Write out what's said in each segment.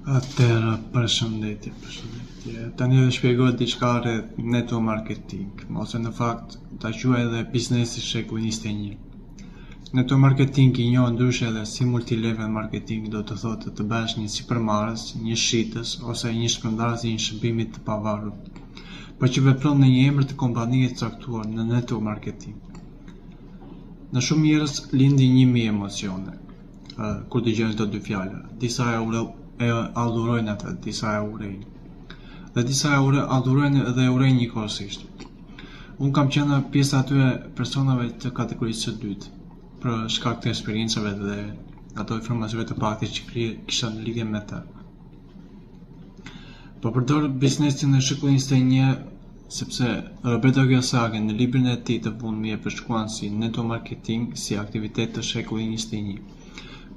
Atëherë, përshëndetje. Tani do shpjegoj diçka rreth network marketing, ose në fakt ta quaj edhe biznesi i shekullit 21. Network marketing i njohur ndryshe edhe si multilevel marketing do të thotë të bësh një sipërmarrës, një shitës ose një shpërndarës i një shërbimi të pavarur, por që vepron në një emër të kompanisë të caktuar në network marketing. Në shumë njerëz lindi 1000 emocione kur dëgjojnë këto dy fjalë. Disa e adhurojnë atë, disa e urrejnë. Dhe disa e adhurojnë dhe e urrejnë njëkohësisht. Unë kam qenë pjesë atyre personave të kategorisë së dytë, për shkak të eksperiencave dhe ato informacione të pakta që kisha në lidhje me të. Po përdor biznesin e shekullit 21 sepse Roberto Kiyosaki në librin e tij të fundmi e përshkruan si network marketing si aktivitet të shekullit 21.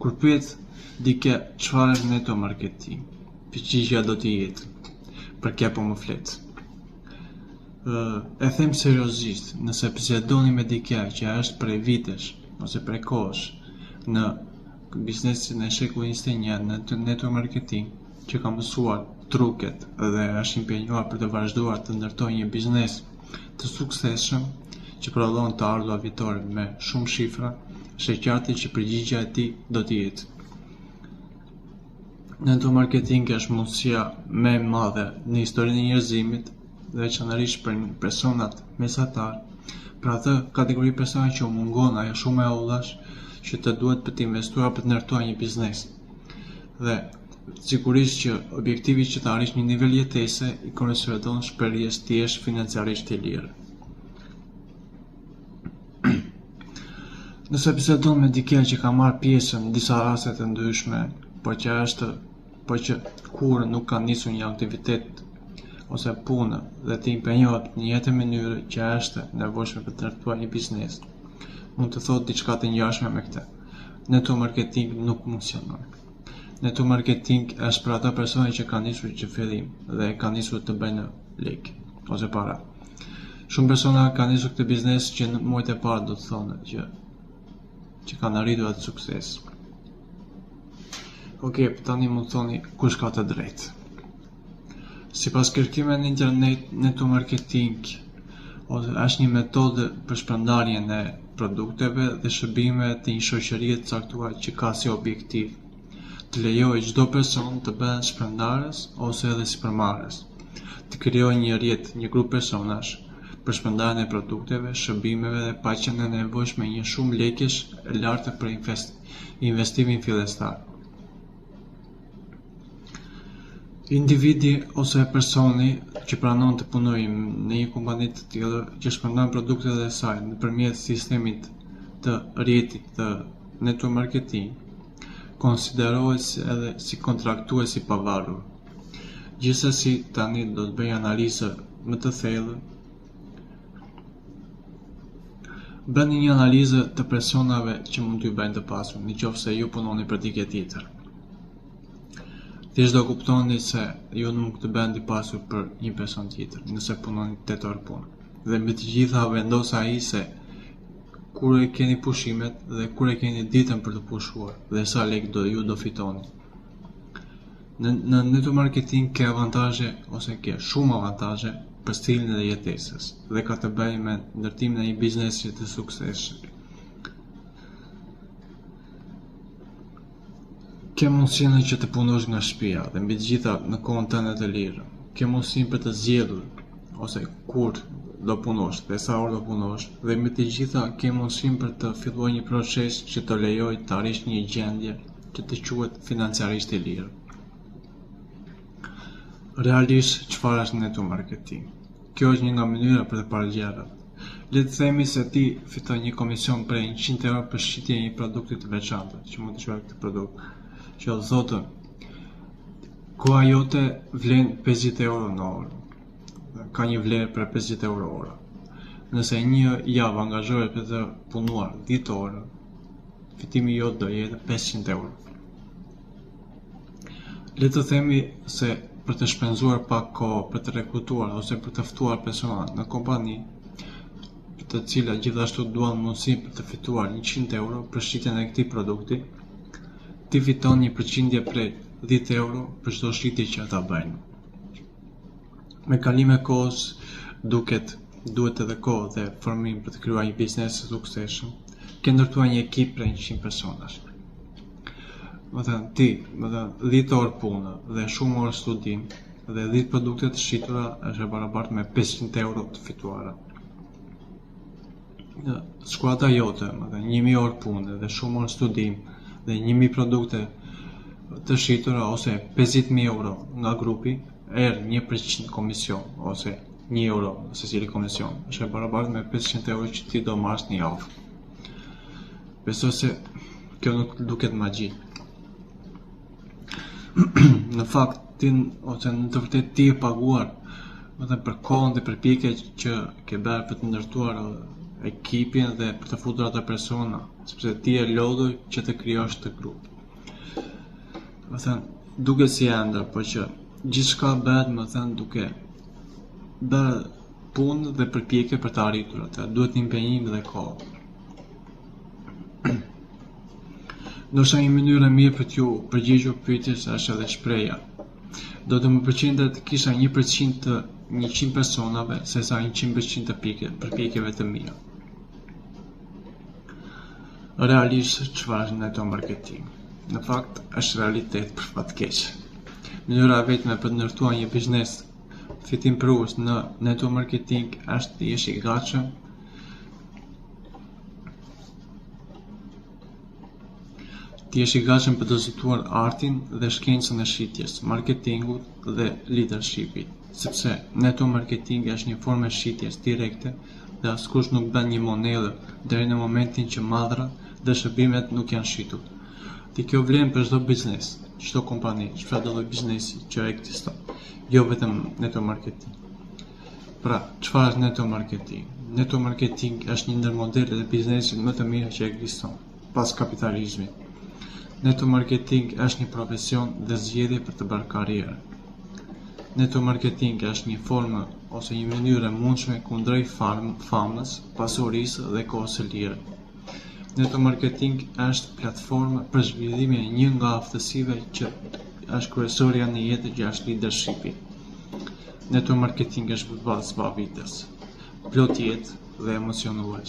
Kur pyet dike çfarë është network marketing, përgjigjja do të jetë: për kë po më flet? E them seriozisht, nëse bisedoni me dikë që është prej vitesh ose prej kohësh në biznesin e shekullit 21 në network marketing, që ka mësuar truket dhe është impenjuar për të vazhduar të ndërtojë një biznes të suksesshëm që prodhon të ardhurë vitore me shumë shifra, është e qartë që përgjigjja e tij do të jetë: network marketing është mundësia më e madhe në historinë e njerëzimit, veçanërisht për personat mesatar, për atë kategori persona që u mungon ajo shumë e ullash që të duhet për të investuar për të ndërtuar një biznes. Dhe sigurisht që objektivi që të arrish një nivel jetese i korrespondon shprehjes të jesh financiarisht i lirë. Nëse bisedon me dikë që ka marrë pjesë në disa raste të ndryshme, por që kur nuk ka nisur një aktivitet ose punë dhe të impenjohet në jetë mënyrë që është nevojshme për të ndërtuar një biznes, mund të thotë diçka të ngjashme me këtë. Network marketing nuk funksionon. Network marketing është për ata persona që kanë nisur që fillim dhe kanë nisur të bëjnë lek ose para. Shumë persona kanë nisur këtë biznes që në muajt e parë do të thonë që kanë arritur atë sukses. Okej, tani mund të thoni kush ka të drejtë. Sipas kërkimeve në internet, network marketing është një metodë për shpërndarjen e produkteve dhe shërbimeve të një shoqërie të caktuar që ka si objektiv të lejojë çdo person të bëhet shpërndarës ose edhe sipërmarrës, të krijojë një rrjet, një grup personash për shpërndarjen e produkteve, shërbimeve dhe paqen e nevojshme një shumë lekësh e lartë për investimin fillestar. Individi ose personi që pranon të punojë në një kompani të tillë që shpërndan produktet e saj nëpërmjet sistemit të rrjetit të network marketing, konsiderohet edhe si kontraktues i pavarur. Gjithsesi, tani do të bëj analizë më të thellë. Bëni një analizë të personave që mund t'ju bëjnë të pasur, nëse ju punoni për dikë tjetër. Thjesht do kuptoni se ju nuk të bëni të pasur për një person tjetër, nëse punoni 8 orë punë. Dhe mbi të gjitha vendos ai se kur e keni pushimet dhe kur e keni ditën për të pushuar dhe sa lekë ju do fitoni. Në network marketing ke avantazhe ose ke shumë avantazhe për stilin e jetesës dhe ka të bëjë me ndërtimin e një biznesi të suksesshëm. Ke mundësinë që të punosh nga shtëpia dhe mbi të gjitha në kohën tënde të lirë. Ke mundësinë për të zgjedhur ose kur do punosh dhe sa orë do punosh dhe mbi të gjitha ke mundësinë për të filluar një proces që të lejojë të arrish një gjendje që të quhet financiarisht i lirë. Realisht, çfarë është network marketing? Kjo është një nga mënyrat për të paraqerë. Le të themi se ti fiton një komision prej 100 euro për shitjen e një produkti të veçantë, që mund të quhet këtë produkt, që do thotë koha jote vlen 50 euro në orë. Ka një vlerë për 50 euro ora. Nëse një javë angazhohet për të punuar 10 orë, fitimi jot do jetë 500 euro. Le të themi se për të shpenzuar pak kohë për të rekrutuar ose për të ftuar persona në kompani, të cilat gjithashtu duan mundësi për të fituar 100 euro për shitjen e këtij produkti, ti fiton një përqindje prej €10 për çdo shitje që ata bëjnë. Me kalim e kohës duhet edhe kohë dhe formim për të krijuar një biznes të suksesshëm. Ke ndërtuar një ekip prej 100 personash. Më thënë, 10 orë punë dhe shumë orë studim dhe 10 produkte të shitura është e barabartë me €500 të fituara. Skuadra jote, më thënë, 1000 orë punë dhe shumë orë studim dhe 1000 produkte të shitura ose €50.000 nga grupi, erë 1% komision ose €1 se cili komision, është e barabartë me €500 që ti do marrësh një javë. Besoj se kjo nuk duket magji. Në fakt, ose në të vërtetë ti e paguar për kohën dhe përpjekjet që ke bërë për të ndërtuar ekipin dhe për të futur ato persona, sepse ti e lodhuj që të krijosh të grup. Duket si ëndër, por që gjithçka bëhet duke bërë punë dhe përpjekje për të arritur atë. Duhet impenjim dhe kohë. Ndoshta një mënyrë e mirë për t'ju përgjigjur pyetjes është edhe shpreha. Do të më pëlqente të kisha 1% të 100 personave sesa 100% të përpjekjeve të mia. Realisht çfarë është network marketing? Në fakt është realitet për fat keq. Mënyra vetme për të ndërtuar një biznes fitimprus në network marketing është të jesh i gatshëm për të zëtuar artin dhe shkencën e shitjes, marketingut dhe leadershipit, sepse network marketing është një formë e shitjes direkte dhe askush nuk bën një monedhë deri në momentin që madhrat dhe shërbimet nuk janë shitur. Dhe kjo vlen për çdo biznes, çdo kompani, çfarë do lloj biznesi që ekziston, jo vetëm network marketing. Pra, çfarë është network marketing? Network marketing është një ndër modelet e biznesit më të mira që ekziston pas kapitalizmit. Network marketing është një profesion dhe zgjedhje për të bërë karrierë. Network marketing është një formë ose një mënyrë e mundshme kundrejt famës, pasurisë dhe kohës së lirë. Network marketing është platformë për zhvillimin e një nga aftësive që është kryesorja në jetë që është leadershipi. Network marketing është futboll zbavitës, plot jetë dhe emocionues.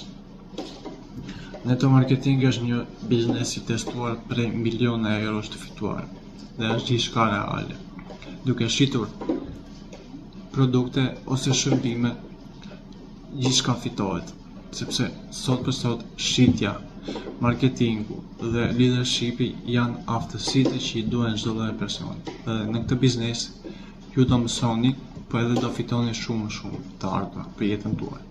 Network marketing është një biznes i testuar prej miliona eurosh të fituar dhe është gjithçka reale. Duke shitur produkte ose shërbime, gjithçka fitohet, sepse sot për sot shitja, marketingu dhe leadershipi janë aftësitë që i duhen çdo lloj personi. Dhe në këtë biznes ju do mësoni, po edhe do fitoni shumë të ardhmë për jetën tuaj.